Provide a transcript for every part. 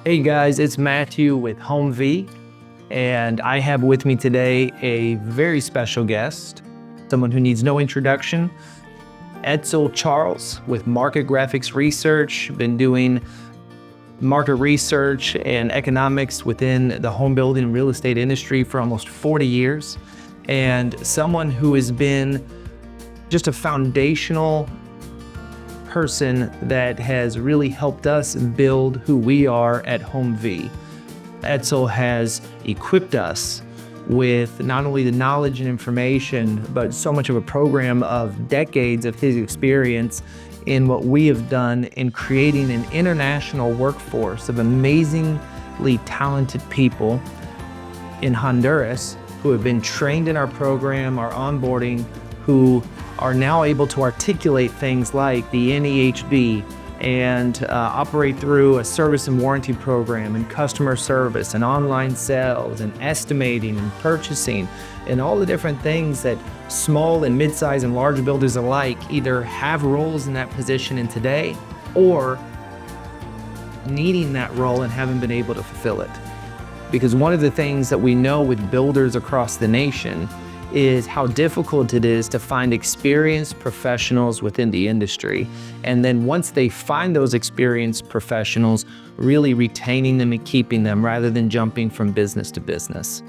Hey guys, it's Matthew with HomeV, and I have with me today a very special guest, someone who needs no introduction, Edsel Charles with Market Graphics Research, been doing market research and economics within the home building and real estate industry for almost 40 years, and someone who has been just a foundational person that has really helped us build who we are at HomeV. Edsel has equipped us with not only the knowledge and information, but so much of a program of decades of his experience in what we have done in creating an international workforce of amazingly talented people in Honduras who have been trained in our program, our onboarding, who are now able to articulate things like the NEHB and operate through a service and warranty program and customer service and online sales and estimating and purchasing and all the different things that small and mid-sized and large builders alike either have roles in that position in today or needing that role and haven't been able to fulfill it. Because one of the things that we know with builders across the nation is how difficult it is to find experienced professionals within the industry. And then once they find those experienced professionals, really retaining them and keeping them rather than jumping from business to business.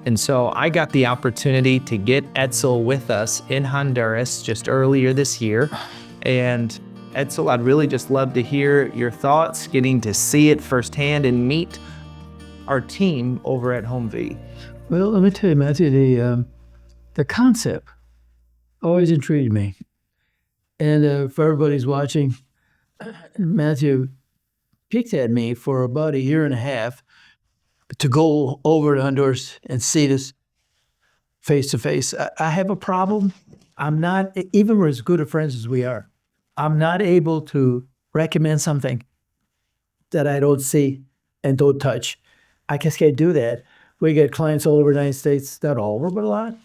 And so I got the opportunity to get Edsel with us in Honduras just earlier this year. And Edsel, I'd really just love to hear your thoughts, getting to see it firsthand and meet our team over at HomeV. Well, let me tell you, Matthew, the concept always intrigued me. And for everybody's watching, Matthew picked at me for about a year and a half to go over to Honduras and see this face to face. I have a problem. I'm not, even we're as good of friends as we are, I'm not able to recommend something that I don't see and don't touch. I just can't do that. We get clients all over the United States, not all over, but a lot.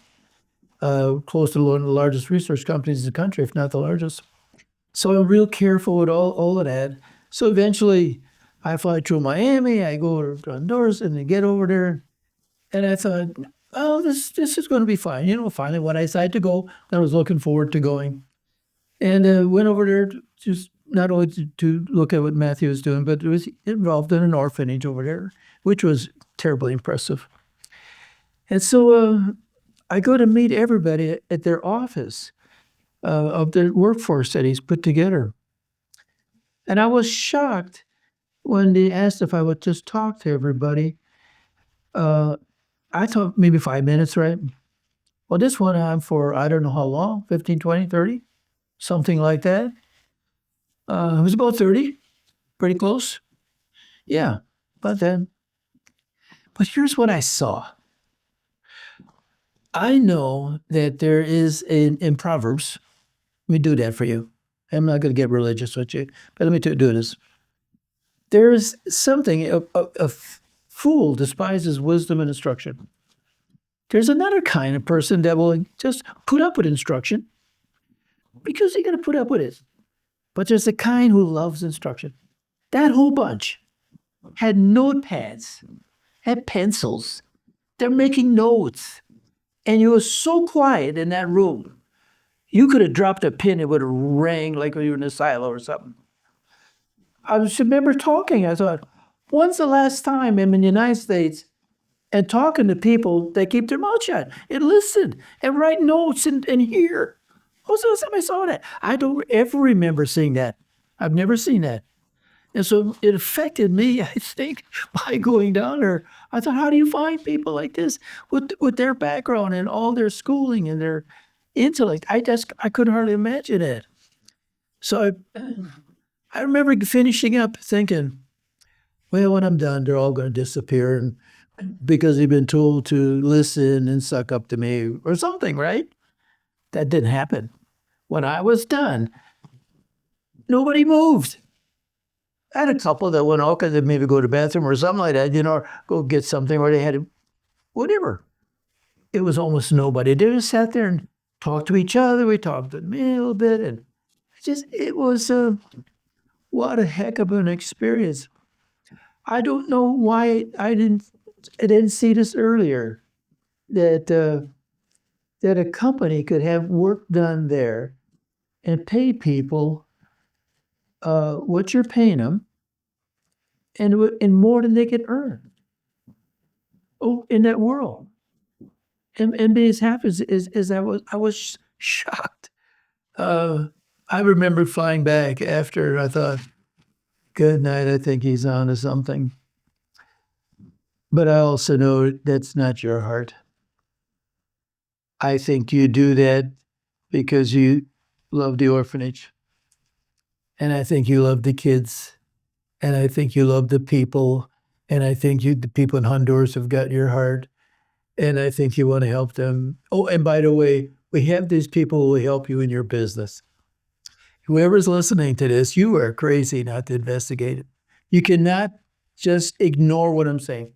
Close to one of the largest research companies in the country, if not the largest. So I'm real careful with all of that. So eventually I fly through Miami, I go to Honduras and I get over there. And I thought, oh, this is going to be fine. Finally when I decided to go, I was looking forward to going. And went over there just not only to look at what Matthew was doing, but it was involved in an orphanage over there, which was terribly impressive. And so I go to meet everybody at their office of the workforce that he's put together. And I was shocked when they asked if I would just talk to everybody. I thought maybe 5 minutes, right? Well, this went on for I don't know how long, 15, 20, 30, something like that. It was about 30, pretty close. Yeah, about then. But here's what I saw. I know that there is in Proverbs, let me do that for you. I'm not going to get religious with you, but let me do this. There is something, a fool despises wisdom and instruction. There's another kind of person that will just put up with instruction because you're going to put up with it. But there's a kind who loves instruction. That whole bunch had notepads, had pencils. They're making notes. And you were so quiet in that room, you could have dropped a pin, it would have rang like you were in a silo or something. I just remember talking, I thought, when's the last time I'm in the United States and talking to people that keep their mouth shut and listen and write notes and hear? When's the last time I saw that? I don't ever remember seeing that. I've never seen that. And so it affected me, I think, by going down there. I thought, how do you find people like this with their background and all their schooling and their intellect? I couldn't hardly imagine it. So I remember finishing up thinking, well, when I'm done, they're all going to disappear and because they've been told to listen and suck up to me or something, right? That didn't happen. When I was done, nobody moved. I had a couple that went out because they maybe go to the bathroom or something like that, or go get something, or they had whatever. It was almost nobody. They just sat there and talked to each other. We talked to me a little bit, and it was what a heck of an experience. I don't know why I didn't see this earlier. That a company could have work done there and pay people what you're paying them and more than they could earn. Oh, in that world, and being as happy as I was shocked. I remember flying back after I thought, good night, I think he's on to something. But I also know that's not your heart. I think you do that because you love the orphanage. And I think you love the kids. And I think you love the people. And I think the people in Honduras have got your heart. And I think you want to help them. Oh, and by the way, we have these people who will help you in your business. Whoever's listening to this, you are crazy not to investigate it. You cannot just ignore what I'm saying,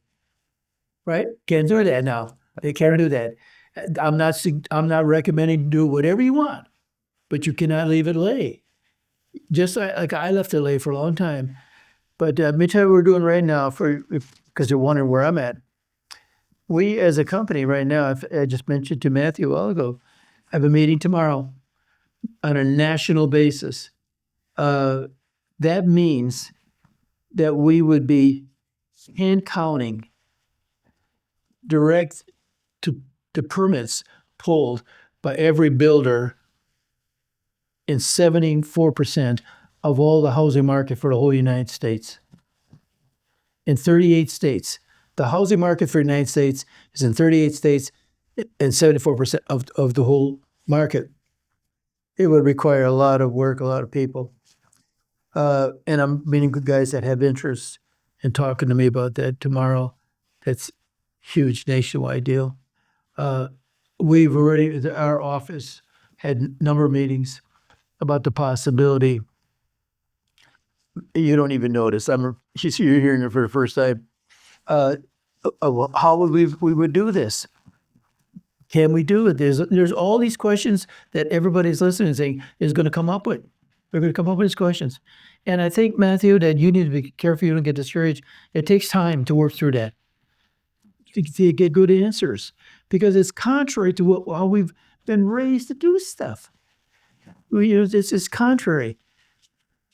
right? Can't do that now. They can't do that. I'm not recommending to do whatever you want, but you cannot leave it lay. Just like I left it lay for a long time. But let me tell you what we're doing right now because you're wondering where I'm at. We as a company right now, I just mentioned to Matthew a while ago, I have a meeting tomorrow on a national basis. That means that we would be hand counting direct to permits pulled by every builder in 74% of all the housing market for the whole United States. In 38 states. The housing market for the United States is in 38 states and 74% of the whole market. It would require a lot of work, a lot of people. And I'm meeting with guys that have interest in talking to me about that tomorrow. That's a huge nationwide deal. We've already, our office had a number of meetings about the possibility. You don't even notice. You're hearing it for the first time. How would we would do this? Can we do it? There's all these questions that everybody's listening saying is going to come up with. They're going to come up with these questions. And I think, Matthew, that you need to be careful you don't get discouraged. It takes time to work through that, to get good answers, because it's contrary to how we've been raised to do stuff. It's contrary.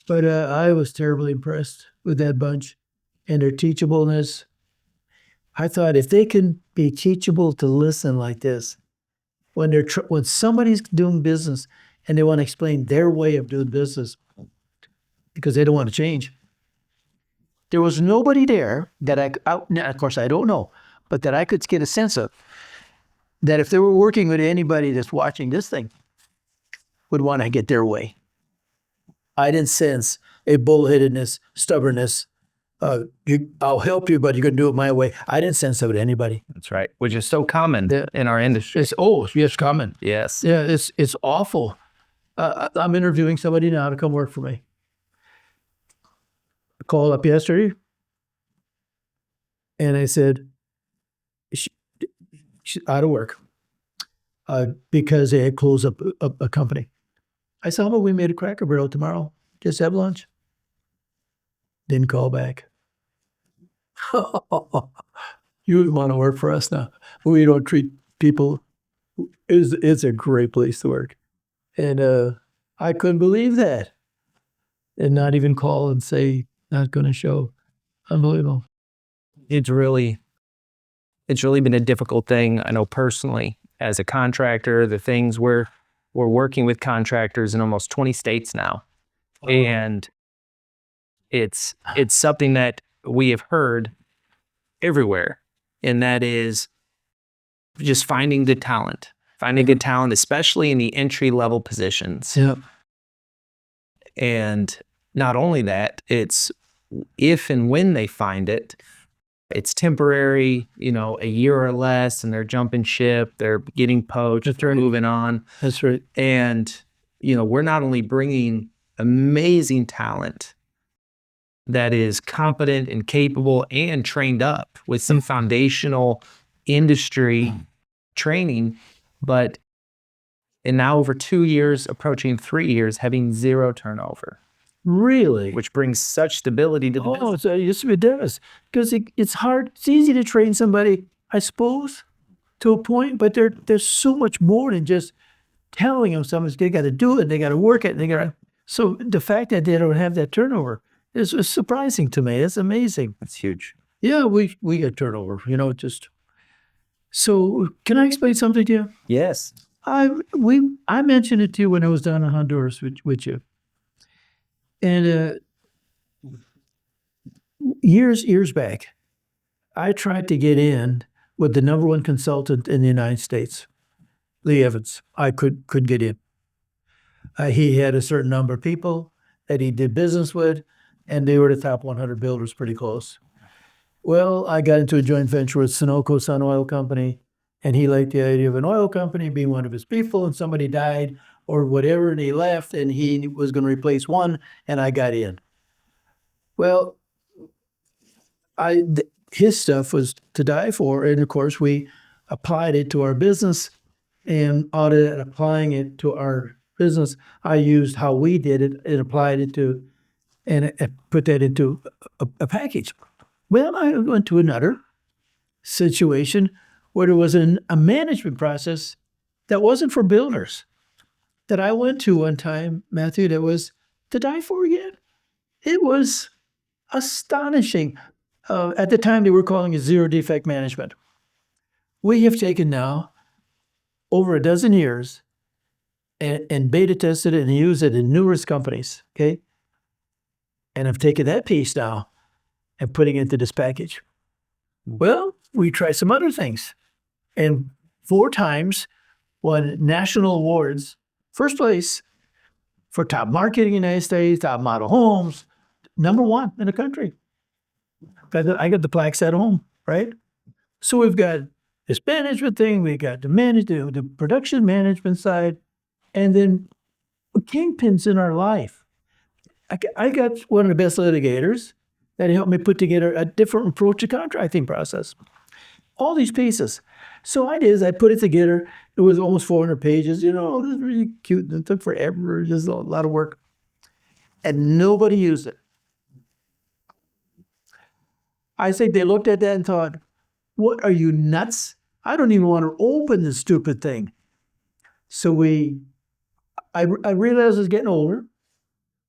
But I was terribly impressed with that bunch and their teachableness. I thought if they can be teachable to listen like this, when somebody's doing business and they want to explain their way of doing business because they don't want to change, there was nobody there that of course I don't know, but that I could get a sense of that if they were working with anybody that's watching this thing would want to get their way. I didn't sense a bullheadedness, stubbornness. I'll help you, but you're going to do it my way. I didn't sense that with anybody. That's right, which is so common in our industry. Yes, common. Yes. Yeah, it's awful. I'm interviewing somebody now to come work for me. I called up yesterday, and I said, she's out of work because they had closed up a company. I said, how about we made a Cracker Barrel tomorrow? Just have lunch. Didn't call back. You want to work for us now? We don't treat people. It's a great place to work. And I couldn't believe that. And not even call and say, not going to show. Unbelievable. It's really been a difficult thing. I know personally, as a contractor, the things we're working with contractors in almost 20 states now. And it's something that we have heard everywhere. And that is just finding good talent, especially in the entry-level positions. Yep. And not only that, it's if and when they find it, it's temporary, a year or less, and they're jumping ship, they're getting poached, they're moving on. That's right. And, we're not only bringing amazing talent that is competent and capable and trained up with some foundational industry training, but in now over 2 years, approaching 3 years, having zero turnover. Really? which brings such stability to the business. Oh, so yes, it does. Because it's hard. It's easy to train somebody, I suppose, to a point, but there's so much more than just telling them something. They got to do it. They got to work it. They got to. So the fact that they don't have that turnover is surprising to me. It's amazing. That's huge. Yeah, we get turnover. Just. So can I explain something to you? Yes. I mentioned it to you when I was down in Honduras with you, and years back, I tried to get in with the number one consultant in the United States, Lee Evans. I couldn't get in. He had a certain number of people that he did business with, and they were the top 100 builders, pretty close. Well, I got into a joint venture with Sunoco Sun Oil Company, and he liked the idea of an oil company being one of his people, and somebody died or whatever, and he left, and he was going to replace one, and I got in. Well, his stuff was to die for, and of course we applied it to our business, and out of applying it to our business, I used how we did it and applied it to, and put that into a package. Well, I went to another situation where there was a management process that wasn't for builders that I went to one time, Matthew, that was to die for again. It was astonishing. At the time, they were calling it zero defect management. We have taken now over a dozen years and beta tested it and used it in numerous companies, okay? And I've taken that piece now and putting it into this package. Well, we tried some other things. And 4 times won national awards, first place for top marketing in the United States, top model homes, #1 in the country. I got the plaques at home, right? So we've got this management thing, we got the production management side, and then kingpins in our life. I got one of the best litigators that helped me put together a different approach to contracting process. All these pieces. So I put it together. It was almost 400 pages. This is really cute. It took forever, just a lot of work. And nobody used it. I think they looked at that and thought, what, are you nuts? I don't even want to open this stupid thing. So I realized I was getting older.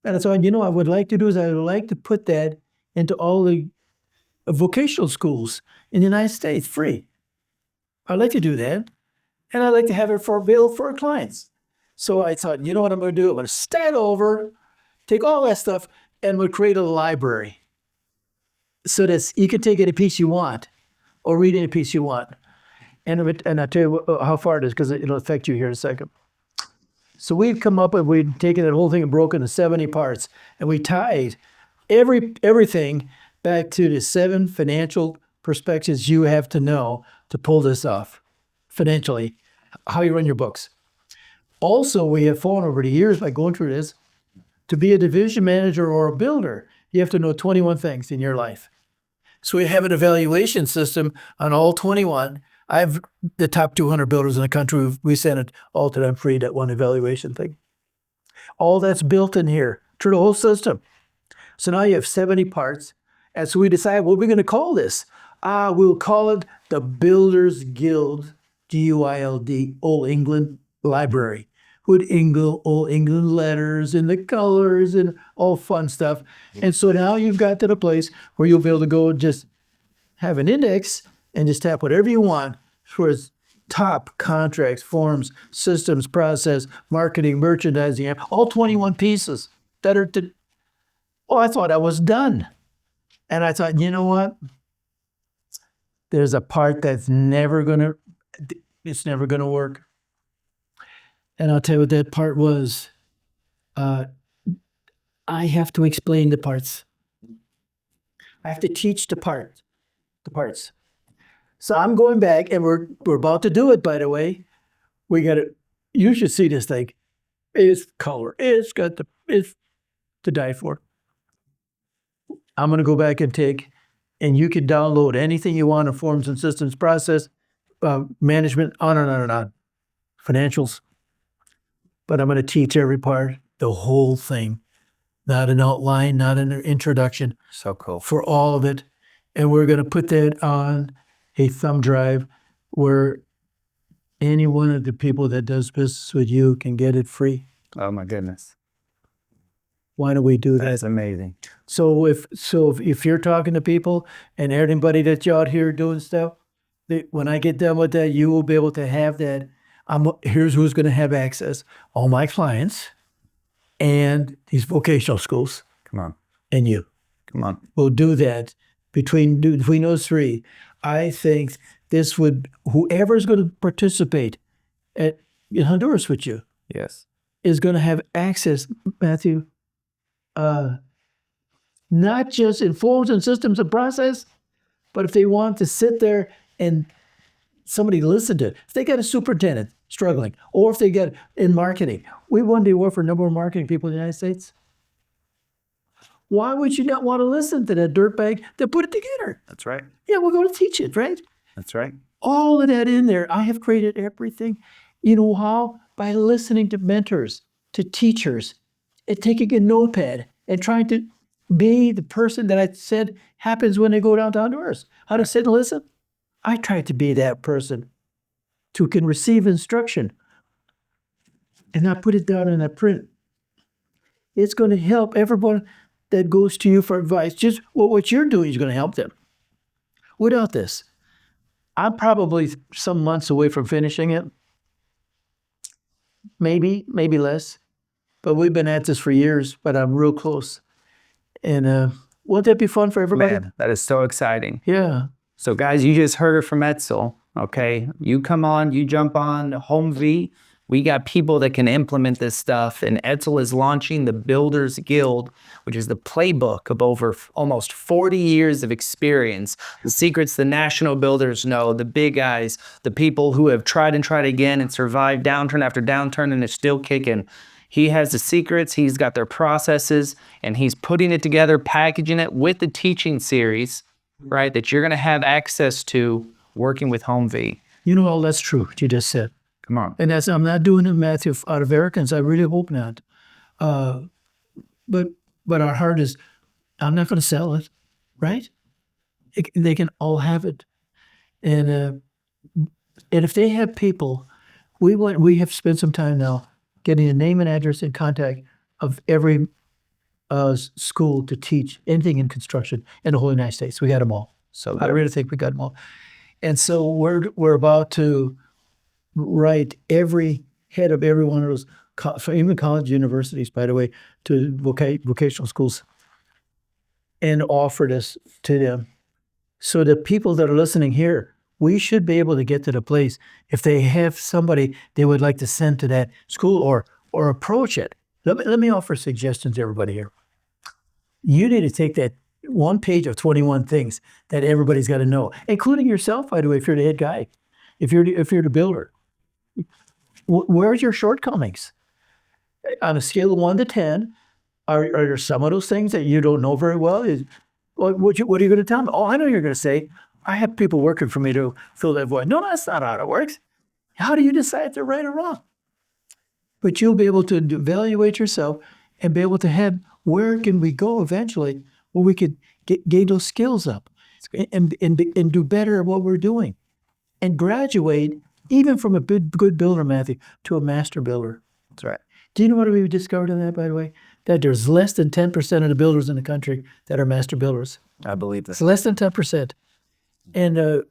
And I thought, what I would like to do is I would like to put that into all the vocational schools in the United States, free. I'd like to do that. And I'd like to have it available for our clients. So I thought, what I'm going to do? I'm going to start over, take all that stuff, and we'll create a library. So that you can take any piece you want or read any piece you want. And I'll tell you how far it is because it'll affect you here in a second. So we've come up and we've taken that whole thing and broken into 70 parts. And we tied everything back to the 7 financial perspectives you have to know to pull this off financially, how you run your books. Also, we have fallen over the years by going through this. To be a division manager or a builder, you have to know 21 things in your life. So we have an evaluation system on all 21. I have the top 200 builders in the country. We send it all to them free, that one evaluation thing. All that's built in here through the whole system. So now you have 70 parts. And so we decide, what are we going to call this? We'll call it the Builders Guild, G-U-I-L-D, Old England Library. With Old England letters and the colors and all fun stuff. And so now you've got to the place where you'll be able to go and just have an index and just tap whatever you want for its top contracts, forms, systems, process, marketing, merchandising, all 21 pieces that are I thought I was done. And I thought, you know what? There's a part that's never going to work. And I'll tell you what that part was. I have to explain the parts. I have to teach the parts. So I'm going back, and we're about to do it, by the way. You should see this thing. It's color. It's to die for. I'm going to go back and you can download anything you want in forms and systems, process, management, on and on and on. Financials. But I'm going to teach every part, the whole thing. not an outline, not an introduction, So cool. for all of it. And we're going to put that on a thumb drive where any one of the people that does business with you can get it free. Oh my goodness. Why don't we do that? That's amazing. So if you're talking to people and anybody that's out here doing stuff, when I get done with that, you will be able to have that. Here's who's going to have access: all my clients and these vocational schools, Come on. and you. Come on. We'll do that between those three. I think this would, whoever's going to participate in Honduras with you Yes. is going to have access, Matthew, not just in forms and systems and process, but if they want to sit there and somebody listen to it. If they got a superintendent struggling, or if they get in marketing, we won the award for number one marketing people in the United States. Why would you not want to listen to that dirtbag that put it together? That's right. Yeah, we're going to teach it, right? That's right. All of that in there. I have created everything. You know how? By listening to mentors, to teachers, and taking a notepad and trying to be the person that I said happens when they go down to Honduras. How to sit and listen. I try to be that person who can receive instruction and not put it down in a print. It's going to help everyone that goes to you for advice. Just what you're doing is going to help them. Without this, I'm probably some months away from finishing it. Maybe less. But we've been at this for years, but I'm real close. And won't that be fun for everybody? Man, that is so exciting. Yeah. So guys, you just heard it from Edsel, okay? You come on, you jump on HomeV. We got people that can implement this stuff, and Edsel is launching the Builders Guild, which is the playbook of over almost 40 years of experience. The secrets the national builders know, the big guys, the people who have tried and tried again and survived downturn after downturn and is still kicking. He has the secrets, he's got their processes, and he's putting it together, packaging it with the teaching series, right, that you're gonna have access to working with HomeV. You know, all that's true, what you just said. Come on. And I'm not doing it, Matthew, out of arrogance. I really hope not. But our heart is, I'm not going to sell it, right? They can all have it. And if they have people, we have spent some time now getting a name and address and contact of every school to teach anything in construction in the whole United States. We got them all. So I really think we got them all. And so we're about to write every head of every one of those, even college universities, by the way, to vocational schools, and offer this to them. So the people that are listening here, we should be able to get to the place, if they have somebody they would like to send to that school or approach it. Let me offer suggestions to everybody here. You need to take that one page of 21 things that everybody's got to know, including yourself, by the way, if you're the head guy, if you're the builder. Where's your shortcomings? On a scale of 1 to 10, are there some of those things that you don't know very well? What are you going to tell them? Oh, I know you're going to say, I have people working for me to fill that void. No, that's not how it works. How do you decide if they're right or wrong? But you'll be able to evaluate yourself and be able to have, where can we go eventually where we could gain those skills up and do better at what we're doing and graduate even from a good builder, Matthew, to a master builder. That's right. Do you know what we discovered in that, by the way? That there's less than 10% of the builders in the country that are master builders. I believe It's this. less than 10%. And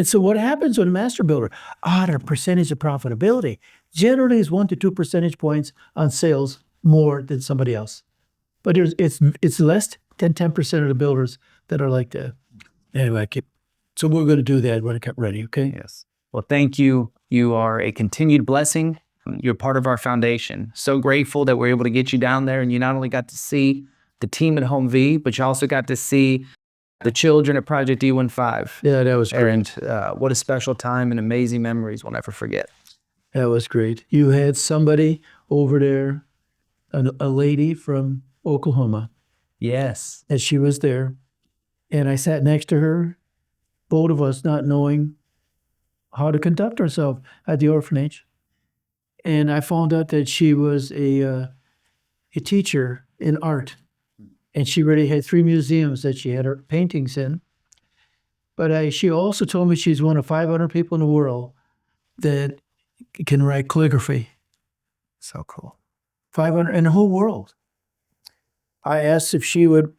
so what happens with a master builder? Their percentage of profitability generally is 1 to 2 percentage points on sales more than somebody else. But it's less than 10% of the builders that are like that. Anyway, so we're going to do that when I get ready, okay? Yes. Well, thank you. You are a continued blessing. You're part of our foundation. So grateful that we're able to get you down there, and you not only got to see the team at HomeV, but you also got to see the children at Project D15. Yeah, that was great. And what a special time and amazing memories we'll never forget. That was great. You had somebody over there, a lady from Oklahoma, Yes. and she was there, and I sat next to her, both of us not knowing how to conduct ourselves at the orphanage. And I found out that she was a teacher in art. And she already had 3 museums that she had her paintings in. But she also told me she's one of 500 people in the world that can write calligraphy. So cool. 500 in the whole world. I asked if she would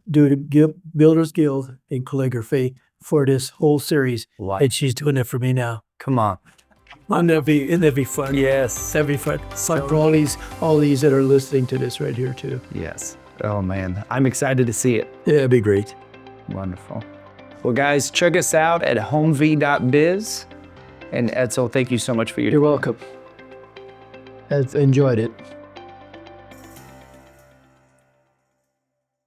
do the Builders Guild in calligraphy for this whole series. Wow. And she's doing it for me now. Come on. Wouldn't that be fun? Yes. That'd be fun. Fun for all these that are listening to this right here too. Yes. Oh man, I'm excited to see it. Yeah, it'd be great. Wonderful. Well, guys, check us out at HomeV.biz. And Edsel, thank you so much for your You're welcome. I've enjoyed it.